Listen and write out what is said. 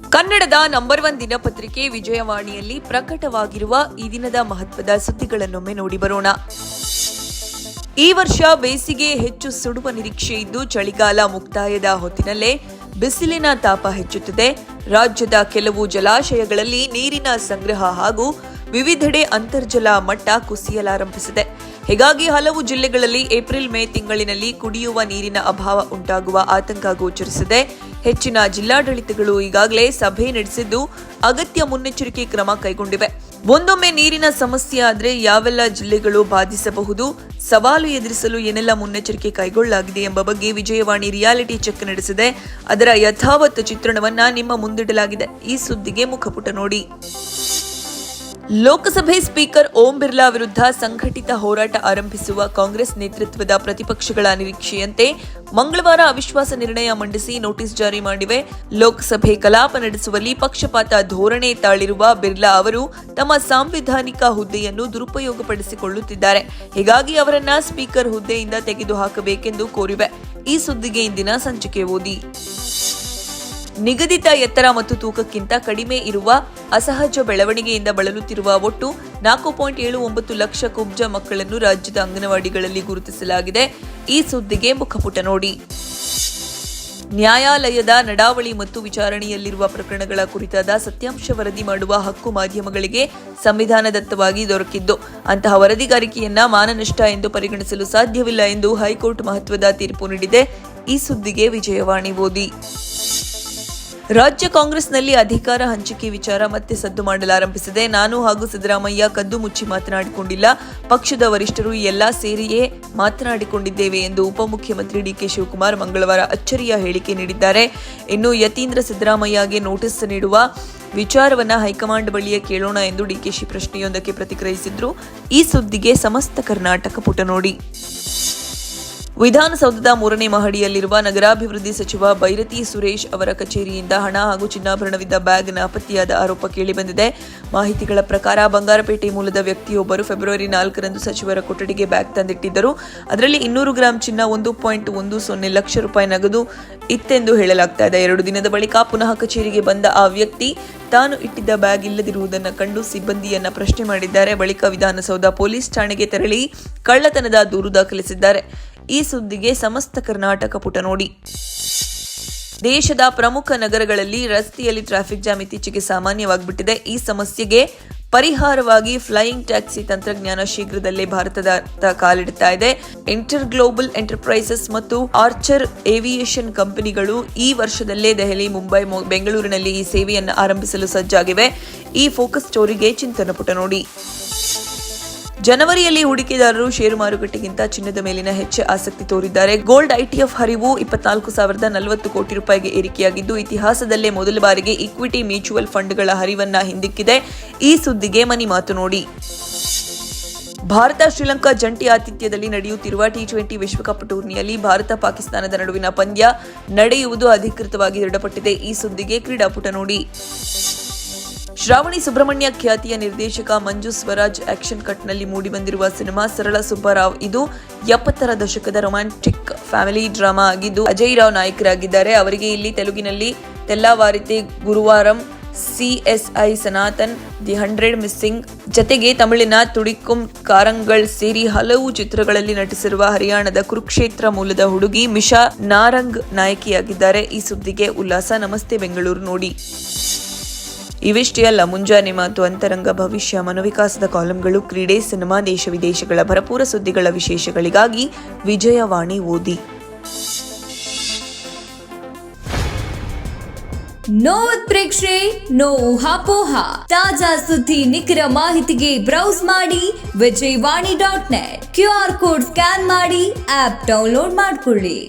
ಕನ್ನಡದ ನಂಬರ್ 1 ದಿನಪತ್ರಿಕೆ ವಿಜಯವಾಣಿಯಲ್ಲಿ ಪ್ರಕಟವಾಗಿರುವ ಈ ದಿನದ ಮಹತ್ವದ ಸುದ್ದಿಗಳನ್ನೊಮ್ಮೆ ನೋಡಿ ಬರೋಣ. ಈ ವರ್ಷ ಬೇಸಿಗೆ ಹೆಚ್ಚು ಸುಡುವ ನಿರೀಕ್ಷೆ ಇದ್ದು, ಚಳಿಗಾಲ ಮುಕ್ತಾಯದ ಹೊತ್ತಿನಲ್ಲೇ ಬಿಸಿಲಿನ ತಾಪ ಹೆಚ್ಚುತ್ತಿದೆ. ರಾಜ್ಯದ ಕೆಲವು ಜಲಾಶಯಗಳಲ್ಲಿ ನೀರಿನ ಸಂಗ್ರಹ ಹಾಗೂ ವಿವಿಧೆಡೆ ಅಂತರ್ಜಲ ಮಟ್ಟ ಕುಸಿಯಲಾರಂಭಿಸಿದೆ. ಹೀಗಾಗಿ ಹಲವು ಜಿಲ್ಲೆಗಳಲ್ಲಿ ಏಪ್ರಿಲ್-ಮೇ ತಿಂಗಳಿನಲ್ಲಿ ಕುಡಿಯುವ ನೀರಿನ ಅಭಾವ ಉಂಟಾಗುವ ಆತಂಕ ಗೋಚರಿಸಿದೆ. ಹೆಚ್ಚಿನ ಜಿಲ್ಲಾಡಳಿತಗಳು ಈಗಾಗಲೇ ಸಭೆ ನಡೆಸಿದ್ದು ಅಗತ್ಯ ಮುನ್ನೆಚ್ಚರಿಕೆ ಕ್ರಮ ಕೈಗೊಂಡಿವೆ. ಒಂದೊಮ್ಮೆ ನೀರಿನ ಸಮಸ್ಯೆ ಆದರೆ ಯಾವೆಲ್ಲ ಜಿಲ್ಲೆಗಳು ಬಾಧಿಸಬಹುದು, ಸವಾಲು ಎದುರಿಸಲು ಏನೆಲ್ಲ ಮುನ್ನೆಚ್ಚರಿಕೆ ಕೈಗೊಳ್ಳಲಾಗಿದೆ ಎಂಬ ಬಗ್ಗೆ ವಿಜಯವಾಣಿ ರಿಯಾಲಿಟಿ ಚೆಕ್ ನಡೆಸಿದೆ. ಅದರ ಯಥಾವತ್ ಚಿತ್ರಣವನ್ನ ನಿಮ್ಮ ಮುಂದಿಡಲಾಗಿದೆ. ಈ ಸುದ್ದಿಗೆ ಮುಖಪುಟ ನೋಡಿ. ಲೋಕಸಭೆ ಸ್ಪೀಕರ್ ಓಂ ಬಿರ್ಲಾ ವಿರುದ್ಧ ಸಂಘಟಿತ ಹೋರಾಟ ಆರಂಭಿಸುವ ಕಾಂಗ್ರೆಸ್ ನೇತೃತ್ವದ ಪ್ರತಿಪಕ್ಷಗಳ ನಿರೀಕ್ಷೆಯಂತೆ ಮಂಗಳವಾರ ಅವಿಶ್ವಾಸ ನಿರ್ಣಯ ಮಂಡಿಸಿ ನೋಟಿಸ್ ಜಾರಿ ಮಾಡಿವೆ. ಲೋಕಸಭೆ ಕಲಾಪ ನಡೆಸುವಲ್ಲಿ ಪಕ್ಷಪಾತ ಧೋರಣೆ ತಾಳಿರುವ ಬಿರ್ಲಾ ಅವರು ತಮ್ಮ ಸಾಂವಿಧಾನಿಕ ಹುದ್ದೆಯನ್ನು ದುರುಪಯೋಗಪಡಿಸಿಕೊಳ್ಳುತ್ತಿದ್ದಾರೆ. ಹೀಗಾಗಿ ಅವರನ್ನ ಸ್ಪೀಕರ್ ಹುದ್ದೆಯಿಂದ ತೆಗೆದುಹಾಕಬೇಕೆಂದು ಕೋರಿವೆ. ಈ ಸುದ್ದಿಗೆ ಇಂದಿನ ಸಂಚಿಕೆ ಓದಿ. ನಿಗದಿತ ಎತ್ತರ ಮತ್ತು ತೂಕಕ್ಕಿಂತ ಕಡಿಮೆ ಇರುವ ಅಸಹಜ ಬೆಳವಣಿಗೆಯಿಂದ ಬಳಲುತ್ತಿರುವ ಒಟ್ಟು 4.79 ಲಕ್ಷ ಕುಬ್ಜ ಮಕ್ಕಳನ್ನು ರಾಜ್ಯದ ಅಂಗನವಾಡಿಗಳಲ್ಲಿ ಗುರುತಿಸಲಾಗಿದೆ. ಈ ಸುದ್ದಿಗೆ ಮುಖಪುಟ ನೋಡಿ. ನ್ಯಾಯಾಲಯದ ನಡಾವಳಿ ಮತ್ತು ವಿಚಾರಣೆಯಲ್ಲಿರುವ ಪ್ರಕರಣಗಳ ಕುರಿತಾದ ಸತ್ಯಾಂಶ ವರದಿ ಮಾಡುವ ಹಕ್ಕು ಮಾಧ್ಯಮಗಳಿಗೆ ಸಂವಿಧಾನದತ್ತವಾಗಿ ದೊರಕಿದ್ದು, ಅಂತಹ ವರದಿಗಾರಿಕೆಯನ್ನ ಮಾನನಷ್ಟ ಎಂದು ಪರಿಗಣಿಸಲು ಸಾಧ್ಯವಿಲ್ಲ ಎಂದು ಹೈಕೋರ್ಟ್ ಮಹತ್ವದ ತೀರ್ಪು ನೀಡಿದೆ. ಈ ಸುದ್ದಿಗೆ ವಿಜಯವಾಣಿ ಓದಿ. ರಾಜ್ಯ ಕಾಂಗ್ರೆಸ್ನಲ್ಲಿ ಅಧಿಕಾರ ಹಂಚಿಕೆ ವಿಚಾರ ಮತ್ತೆ ಸದ್ದು ಮಾಡಲಾರಂಭಿಸಿದೆ. ನಾನು ಹಾಗೂ ಸಿದ್ದರಾಮಯ್ಯ ಕದ್ದು ಮುಚ್ಚಿ ಮಾತನಾಡಿಕೊಂಡಿಲ್ಲ. ಪಕ್ಷದ ವರಿಷ್ಠರು ಎಲ್ಲಾ ಸೇರಿಯೇ ಮಾತನಾಡಿಕೊಂಡಿದ್ದೇವೆ ಎಂದು ಉಪಮುಖ್ಯಮಂತ್ರಿ ಡಿಕೆ ಶಿವಕುಮಾರ್ ಮಂಗಳವಾರ ಅಚ್ಚರಿಯ ಹೇಳಿಕೆ ನೀಡಿದ್ದಾರೆ. ಇನ್ನು ಯತೀಂದ್ರ ಸಿದ್ದರಾಮಯ್ಯಗೆ ನೋಟಿಸ್ ನೀಡುವ ವಿಚಾರವನ್ನ ಹೈಕಮಾಂಡ್ ಬಳಿಯೇ ಕೇಳೋಣ ಎಂದು ಡಿಕೆಶಿ ಪ್ರಶ್ನೆಯೊಂದಕ್ಕೆ ಪ್ರತಿಕ್ರಿಯಿಸಿದ್ರು. ಈ ಸುದ್ದಿಗೆ ಸಮಸ್ತ ಕರ್ನಾಟಕ ಪುಟ ನೋಡಿ. ವಿಧಾನಸೌಧದ 3ನೇ ಮಹಡಿಯಲ್ಲಿರುವ ನಗರಾಭಿವೃದ್ಧಿ ಸಚಿವ ಬೈರತಿ ಸುರೇಶ್ ಅವರ ಕಚೇರಿಯಿಂದ ಹಣ ಹಾಗೂ ಚಿನ್ನಾಭರಣವಿದ್ದ ಬ್ಯಾಗ್ ನಾಪತ್ತೆಯಾದ ಆರೋಪ ಕೇಳಿಬಂದಿದೆ. ಮಾಹಿತಿಗಳ ಪ್ರಕಾರ ಬಂಗಾರಪೇಟೆ ಮೂಲದ ವ್ಯಕ್ತಿಯೊಬ್ಬರು ಫೆಬ್ರವರಿ 4ರಂದು ಸಚಿವರ ಕೊಠಡಿಗೆ ಬ್ಯಾಗ್ ತಂದಿಟ್ಟಿದ್ದರು. ಅದರಲ್ಲಿ 200 ಗ್ರಾಂ ಚಿನ್ನ, 1.10 ಲಕ್ಷ ರೂಪಾಯಿ ನಗದು ಇತ್ತೆಂದು ಹೇಳಲಾಗ್ತಾ ಇದೆ. 2 ದಿನದ ಬಳಿಕ ಪುನಃ ಕಚೇರಿಗೆ ಬಂದ ಆ ವ್ಯಕ್ತಿ ತಾನು ಇಟ್ಟಿದ್ದ ಬ್ಯಾಗ್ ಇಲ್ಲದಿರುವುದನ್ನು ಕಂಡು ಸಿಬ್ಬಂದಿಯನ್ನ ಪ್ರಶ್ನೆ ಮಾಡಿದ್ದಾರೆ. ಬಳಿಕ ವಿಧಾನಸೌಧ ಪೊಲೀಸ್ ಠಾಣೆಗೆ ತೆರಳಿ ಕಳ್ಳತನದ ದೂರು ದಾಖಲಿಸಿದ್ದಾರೆ. ಈ ಸುದ್ದಿಗೆ ಸಮಸ್ತ ಕರ್ನಾಟಕ ಪುಟ ನೋಡಿ. ದೇಶದ ಪ್ರಮುಖ ನಗರಗಳಲ್ಲಿ ರಸ್ತೆಯಲ್ಲಿ ಟ್ರಾಫಿಕ್ ಜಾಮ್ ಇತ್ತೀಚೆಗೆ ಸಾಮಾನ್ಯವಾಗಿಬಿಟ್ಟಿದೆ. ಈ ಸಮಸ್ಯೆಗೆ ಪರಿಹಾರವಾಗಿ ಫ್ಲೈಯಿಂಗ್ ಟ್ಯಾಕ್ಸಿ ತಂತ್ರಜ್ಞಾನ ಶೀಘ್ರದಲ್ಲೇ ಭಾರತದ ಕಾಲಿಡುತ್ತಾ ಇದೆ. ಇಂಟರ್ ಗ್ಲೋಬಲ್ ಎಂಟರ್ಪ್ರೈಸಸ್ ಮತ್ತು ಆರ್ಚರ್ ಏವಿಯೇಷನ್ ಕಂಪನಿಗಳು ಈ ವರ್ಷದಲ್ಲೇ ದೆಹಲಿ, ಮುಂಬೈ, ಬೆಂಗಳೂರಿನಲ್ಲಿ ಈ ಸೇವೆಯನ್ನು ಆರಂಭಿಸಲು ಸಜ್ಜಾಗಿವೆ. ಈ ಫೋಕಸ್ ಸ್ಟೋರಿಗೆ ಚಿಂತನ ಪುಟ ನೋಡಿ. ಜನವರಿಯಲ್ಲಿ ಹೂಡಿಕೆದಾರರು ಷೇರು ಮಾರುಕಟ್ಟೆಗಿಂತ ಚಿನ್ನದ ಮೇಲಿನ ಹೆಚ್ಚು ಆಸಕ್ತಿ ತೋರಿದ್ದಾರೆ. ಗೋಲ್ಡ್ ಐಟಿಎಫ್ ಹರಿವು 24,040 ಕೋಟಿ ರೂಪಾಯಿಗೆ ಏರಿಕೆಯಾಗಿದ್ದು, ಇತಿಹಾಸದಲ್ಲೇ ಮೊದಲ ಬಾರಿಗೆ ಈಕ್ವಿಟಿ ಮ್ಯೂಚುವಲ್ ಫಂಡ್ಗಳ ಹರಿವನ್ನ ಹಿಂದಿಕ್ಕಿದೆ. ಈ ಸುದ್ದಿಗೆ ಮನಿ ಮಾತು ನೋಡಿ. ಭಾರತ ಶ್ರೀಲಂಕಾ ಜಂಟಿ ಆತಿಥ್ಯದಲ್ಲಿ ನಡೆಯುತ್ತಿರುವ T20 ವಿಶ್ವಕಪ್ ಟೂರ್ನಿಯಲ್ಲಿ ಭಾರತ ಪಾಕಿಸ್ತಾನದ ನಡುವಿನ ಪಂದ್ಯ ನಡೆಯುವುದು ಅಧಿಕೃತವಾಗಿ ದೃಢಪಟ್ಟಿದೆ. ಈ ಸುದ್ದಿಗೆ ಕ್ರೀಡಾಪುಟ ನೋಡಿ. ಶ್ರಾವಣಿ ಸುಬ್ರಹ್ಮಣ್ಯ ಖ್ಯಾತಿಯ ನಿರ್ದೇಶಕ ಮಂಜು ಸ್ವರಾಜ್ ಆಕ್ಷನ್ ಕಟ್ನಲ್ಲಿ ಮೂಡಿಬಂದಿರುವ ಸಿನಿಮಾ ಸರಳ ಸುಬ್ಬರಾವ್. ಇದು 70ರ ದಶಕದ ರೊಮ್ಯಾಂಟಿಕ್ ಫ್ಯಾಮಿಲಿ ಡ್ರಾಮಾ ಆಗಿದ್ದು, ಅಜಯ್ ರಾವ್ ನಾಯಕರಾಗಿದ್ದಾರೆ. ಅವರಿಗೆ ಇಲ್ಲಿ ತೆಲುಗಿನಲ್ಲಿ ತೆಲ್ಲವಾರಿತೆ ಗುರುವಾರಂ, CSI ಸನಾತನ್, ದಿ 100 ಮಿಸ್ಸಿಂಗ್ ಜತೆಗೆ ತಮಿಳಿನ ತುಡಿಕುಂ ಕಾರಂಗಳ್ ಸೇರಿ ಹಲವು ಚಿತ್ರಗಳಲ್ಲಿ ನಟಿಸಿರುವ ಹರಿಯಾಣದ ಕುರುಕ್ಷೇತ್ರ ಮೂಲದ ಹುಡುಗಿ ಮಿಶಾ ನಾರಂಗ್ ನಾಯಕಿಯಾಗಿದ್ದಾರೆ. ಈ ಸುದ್ದಿಗೆ ಉಲ್ಲಾಸ. ನಮಸ್ತೆ ಬೆಂಗಳೂರು ನೋಡಿ. ಇವಿಷ್ಟೇ ಅಲ್ಲ, ಮುಂಜಾನೆ ಮಾತು, ಅಂತರಂಗ, ಭವಿಷ್ಯ, ಮನೋವಿಕಾಸದ ಕಾಲಂಗಳು, ಕ್ರೀಡೆ, ಸಿನಿಮಾ, ದೇಶ ವಿದೇಶಗಳ ಭರಪೂರ ಸುದ್ದಿಗಳ ವಿಶೇಷಗಳಿಗಾಗಿ ವಿಜಯವಾಣಿ ಓದಿ. ನೋ ಉತ್ಪ್ರೇಕ್ಷೆ, ನೋ ಊಹಾಪೋಹ. ತಾಜಾ ಸುದ್ದಿ, ನಿಖರ ಮಾಹಿತಿಗೆ ಬ್ರೌಸ್ ಮಾಡಿ ವಿಜಯವಾಣಿ.net. QR ಕೋಡ್ ಸ್ಕ್ಯಾನ್ ಮಾಡಿ ಆಪ್ ಡೌನ್ಲೋಡ್ ಮಾಡಿಕೊಳ್ಳಿ.